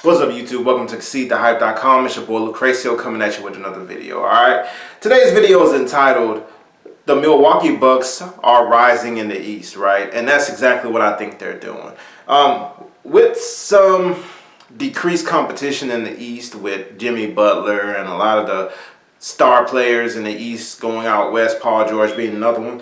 What's up, YouTube? Welcome to ConcedeTheHype.com. It's your boy Lucrecio coming at you with another video. Alright, today's video is entitled "The Milwaukee Bucks Are Rising in the East," right? And that's exactly what I think they're doing. With some decreased competition in the East, with Jimmy Butler and a lot of the star players in the East going out west, Paul George being another one,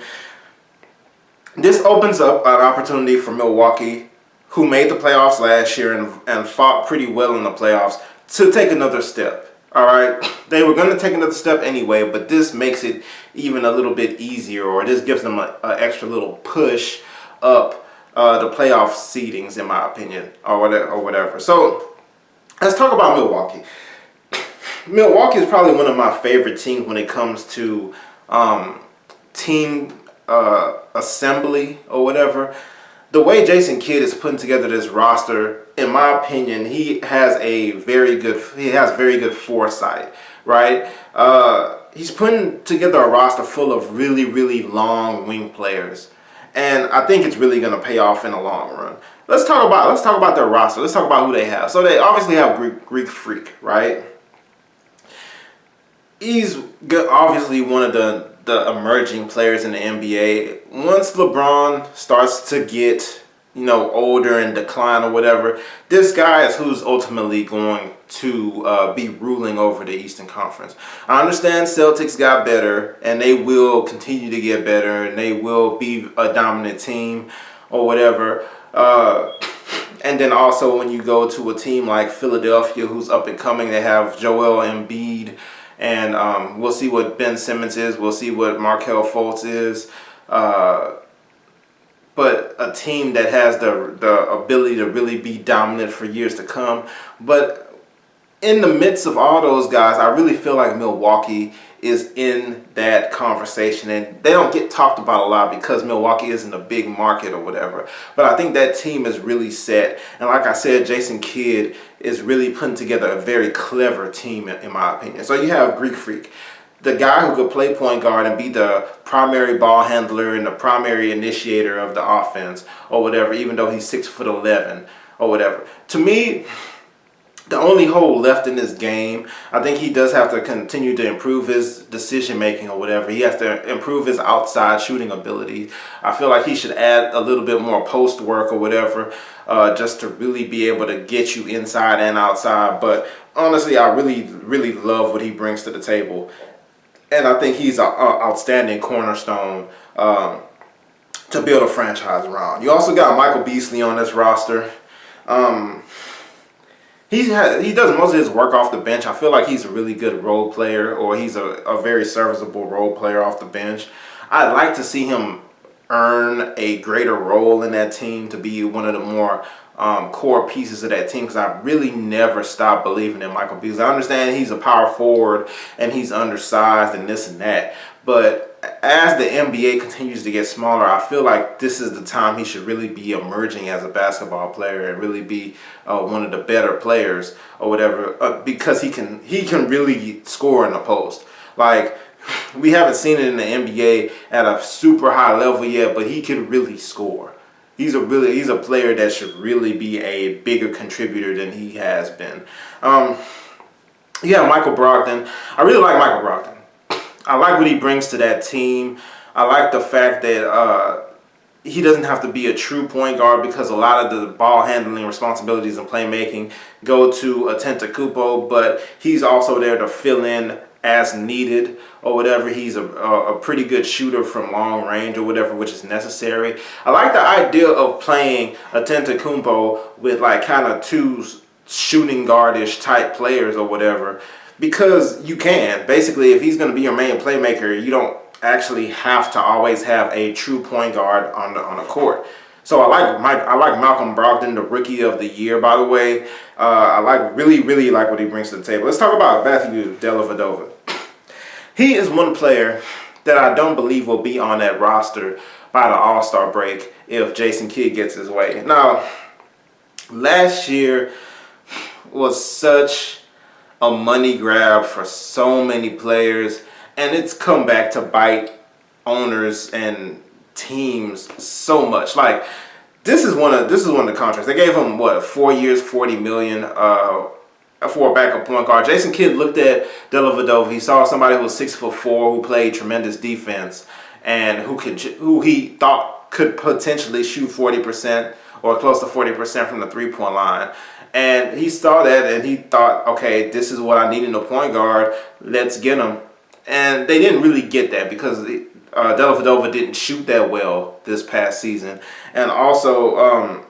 this opens up an opportunity for Milwaukee, who made the playoffs last year and fought pretty well in the playoffs, to take another step. All right, they were going to take another step anyway, but this makes it even a little bit easier, or this gives them an extra little push up the playoff seedings, in my opinion, or whatever. So let's talk about Milwaukee. Milwaukee is probably one of my favorite teams when it comes to team assembly or whatever. The way Jason Kidd is putting together this roster, in my opinion, he has very good foresight, right? He's putting together a roster full of really long wing players, and I think it's really going to pay off in the long run. Let's talk about their roster. Let's talk about who they have. So they obviously have Greek Freak, right? He's obviously one of the emerging players in the NBA. Once LeBron starts to get, older and decline or whatever, this guy is who's ultimately going to be ruling over the Eastern Conference. I understand Celtics got better, and they will continue to get better, and they will be a dominant team or whatever. And then also when you go to a team like Philadelphia, who's up and coming, they have Joel Embiid. And we'll see what Ben Simmons is. We'll see what Markelle Fultz is. But a team that has the ability to really be dominant for years to come. But in the midst of all those guys, I really feel like Milwaukee is in that conversation. And they don't get talked about a lot because Milwaukee isn't a big market or whatever. But I think that team is really set. And like I said, Jason Kidd is really putting together a very clever team, in my opinion. So you have Greek Freak, the guy who could play point guard and be the primary ball handler and the primary initiator of the offense or whatever, even though he's 6'11" or whatever. To me, the only hole left in this game, I think he does have to continue to improve his decision making or whatever. He has to improve his outside shooting ability. I feel like he should add a little bit more post work or whatever, just to really be able to get you inside and outside. But honestly, I really love what he brings to the table. And I think he's an outstanding cornerstone to build a franchise around. You also got Michael Beasley on this roster. He does most of his work off the bench. I feel like he's a really good role player, or he's a very serviceable role player off the bench. I'd like to see him earn a greater role in that team, to be one of the more core pieces of that team, because I really never stopped believing in Michael Beasley. I understand he's a power forward and he's undersized and this and that, but as the NBA continues to get smaller, I feel like this is the time he should really be emerging as a basketball player and really be one of the better players or whatever, because he can really score in the post. Like, we haven't seen it in the NBA at a super high level yet, but he can really score. He's a player that should really be a bigger contributor than he has been. Yeah, Michael Brogdon. I really like Michael Brogdon. I like what he brings to that team. I like the fact that he doesn't have to be a true point guard, because a lot of the ball handling responsibilities and playmaking go to Antetokounmpo, but he's also there to fill in as needed or whatever. He's a pretty good shooter from long range or whatever, which is necessary. I like the idea of playing Antetokounmpo with like kind of two shooting guardish type players or whatever, because you can basically, if he's going to be your main playmaker, you don't actually have to always have a true point guard on the court. So I like Malcolm Brogdon, the Rookie of the Year, by the way. I really like what he brings to the table. Let's talk about Matthew Dellavedova. He is one player that I don't believe will be on that roster by the All-Star break if Jason Kidd gets his way. Now, last year was such a money grab for so many players, and it's come back to bite owners and teams so much. Like, this is one of the contracts. They gave him what, 4 years, $40 million for a backup point guard. Jason Kidd looked at Dellavedova. He saw somebody who was 6'4" who played tremendous defense and who he thought could potentially shoot 40% or close to 40% from the 3-point line. And he saw that and he thought, okay, this is what I need in a point guard. Let's get him. And they didn't really get that because Dellavedova didn't shoot that well this past season. And also,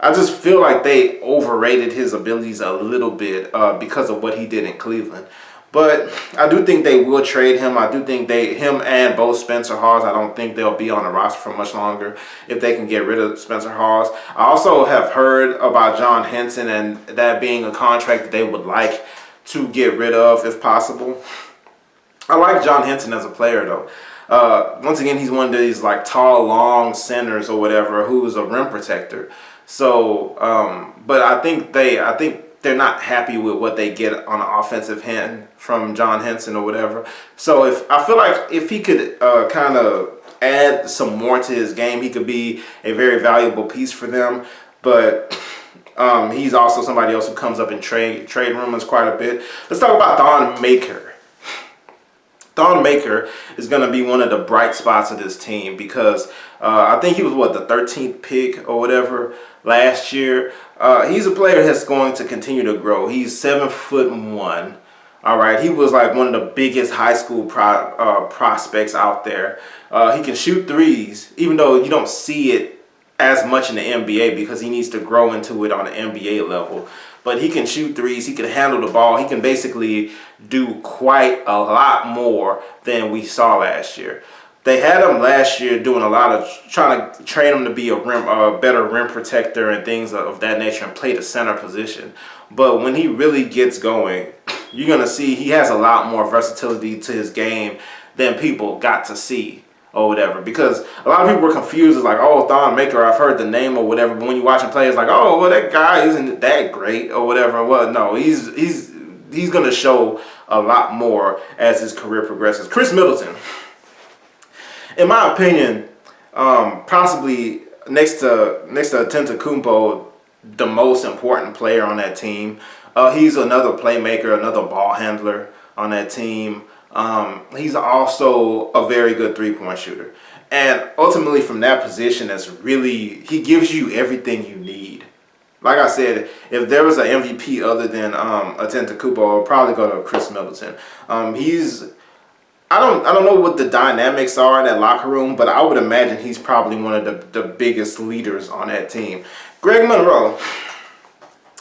I just feel like they overrated his abilities a little bit because of what he did in Cleveland. But I do think they will trade him. I do think him and both Spencer Hawes, I don't think they'll be on the roster for much longer if they can get rid of Spencer Hawes. I also have heard about John Henson and that being a contract that they would like to get rid of if possible. I like John Henson as a player though. Once again, he's one of these like tall, long centers or whatever who's a rim protector. So, but I think they're not happy with what they get on the offensive end from John Henson or whatever. So I feel like if he could kind of add some more to his game, he could be a very valuable piece for them. But he's also somebody else who comes up in trade rumors quite a bit. Let's talk about Thon Maker. Thon Maker is going to be one of the bright spots of this team because I think he was, the 13th pick or whatever last year. He's a player that's going to continue to grow. He's 7'1". All right, he was like one of the biggest high school prospects out there. He can shoot threes, even though you don't see it as much in the NBA because he needs to grow into it on the NBA level. But he can shoot threes. He can handle the ball. He can basically do quite a lot more than we saw last year. They had him last year doing a lot of trying to train him to be a better rim protector and things of that nature and play the center position. But when he really gets going, you're going to see he has a lot more versatility to his game than people got to see or whatever. Because a lot of people were confused. It's like, oh, Thon Maker, I've heard the name or whatever. But when you watch him play, it's like, oh, well, that guy isn't that great or whatever. Well, no, he's going to show a lot more as his career progresses. Chris Middleton, in my opinion, possibly next to Antetokounmpo, the most important player on that team. He's another playmaker, another ball handler on that team. He's also a very good three-point shooter. And ultimately from that position, he gives you everything you need. Like I said, if there was an MVP other than Antetokounmpo, I would probably go to Chris Middleton. I don't know what the dynamics are in that locker room, but I would imagine he's probably one of the biggest leaders on that team. Greg Monroe,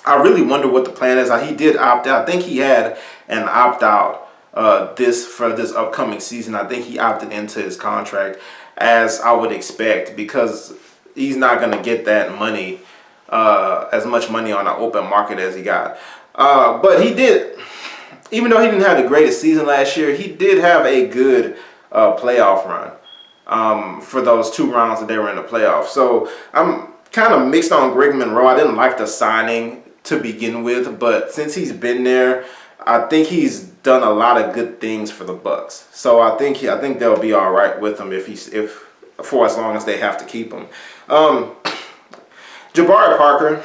I really wonder what the plan is. He did opt out. I think he had an opt-out for this upcoming season. I think he opted into his contract, as I would expect, because he's not going to get that money, as much money on the open market as he got. But he did, even though he didn't have the greatest season last year, he did have a good playoff run for those 2 rounds that they were in the playoffs. So I'm kind of mixed on Greg Monroe. I didn't like the signing to begin with, but since he's been there, I think he's done a lot of good things for the Bucks. So I think they'll be all right with him if for as long as they have to keep him. Jabari Parker,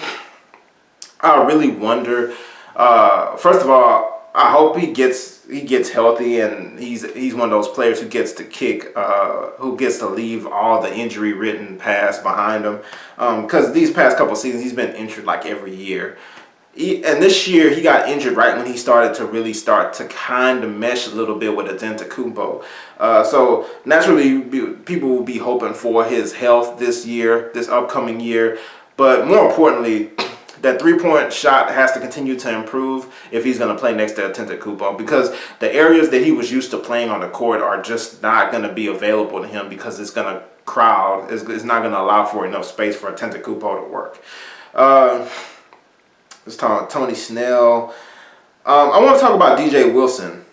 I really wonder. First of all, I hope he gets healthy and he's one of those players who gets to who gets to leave all the injury-ridden past behind him. Because these past couple seasons he's been injured like every year. And this year he got injured right when he started to kind of mesh a little bit with Antetokounmpo. So naturally people will be hoping for his health this upcoming year. But more importantly, that three-point shot has to continue to improve if he's going to play next to Antetokounmpo, because the areas that he was used to playing on the court are just not going to be available to him because it's going to crowd. It's not going to allow for enough space for Antetokounmpo to work. Let's talk Tony Snell. I want to talk about DJ Wilson.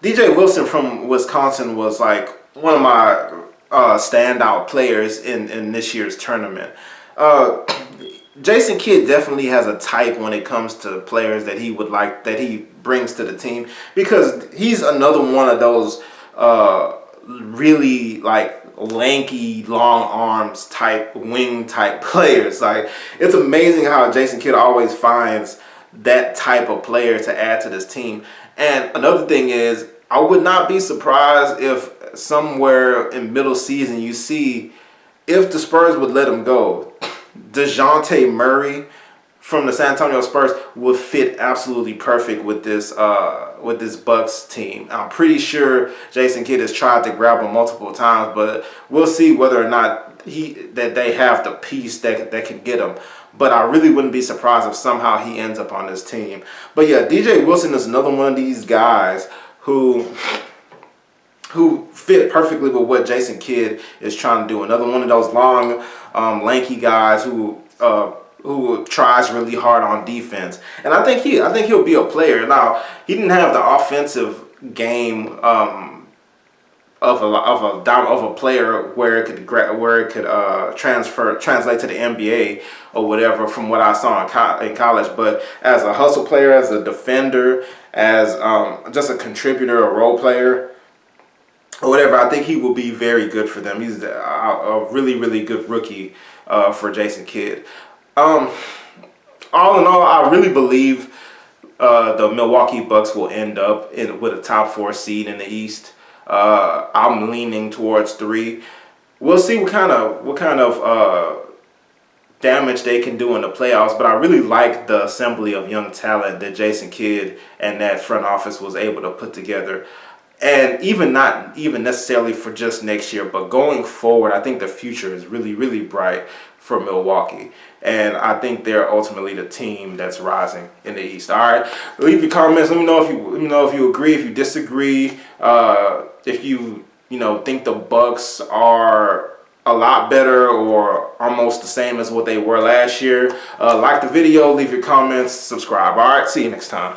DJ Wilson from Wisconsin was like one of my standout players in this year's tournament. Jason Kidd definitely has a type when it comes to players that he brings to the team, because he's another one of those really like lanky, long arms type, wing type players. Like, it's amazing how Jason Kidd always finds that type of player to add to this team. And another thing is, I would not be surprised if somewhere in middle season you see, if the Spurs would let him go, DeJounte Murray from the San Antonio Spurs would fit absolutely perfect with this Bucks team. I'm pretty sure Jason Kidd has tried to grab him multiple times, but we'll see whether or not they have the piece that can get him. But I really wouldn't be surprised if somehow he ends up on this team. But yeah, DJ Wilson is another one of these guys who fit perfectly with what Jason Kidd is trying to do. Another one of those long, lanky guys who tries really hard on defense. And I think he'll be a player. Now, he didn't have the offensive game of a player where it could translate to the NBA or whatever from what I saw in college. But as a hustle player, as a defender, as just a contributor, a role player, or whatever, I think he will be very good for them. He's a really, really good rookie for Jason Kidd. All in all, I really believe the Milwaukee Bucks will end up with a top 4 seed in the East. I'm leaning towards 3. We'll see what kind of damage they can do in the playoffs, but I really like the assembly of young talent that Jason Kidd and that front office was able to put together. And not even necessarily for just next year, but going forward, I think the future is really, really bright for Milwaukee. And I think they're ultimately the team that's rising in the East. All right, leave your comments. Let me know if you agree, if you disagree, if you think the Bucks are a lot better or almost the same as what they were last year. Like the video, leave your comments, subscribe. All right, see you next time.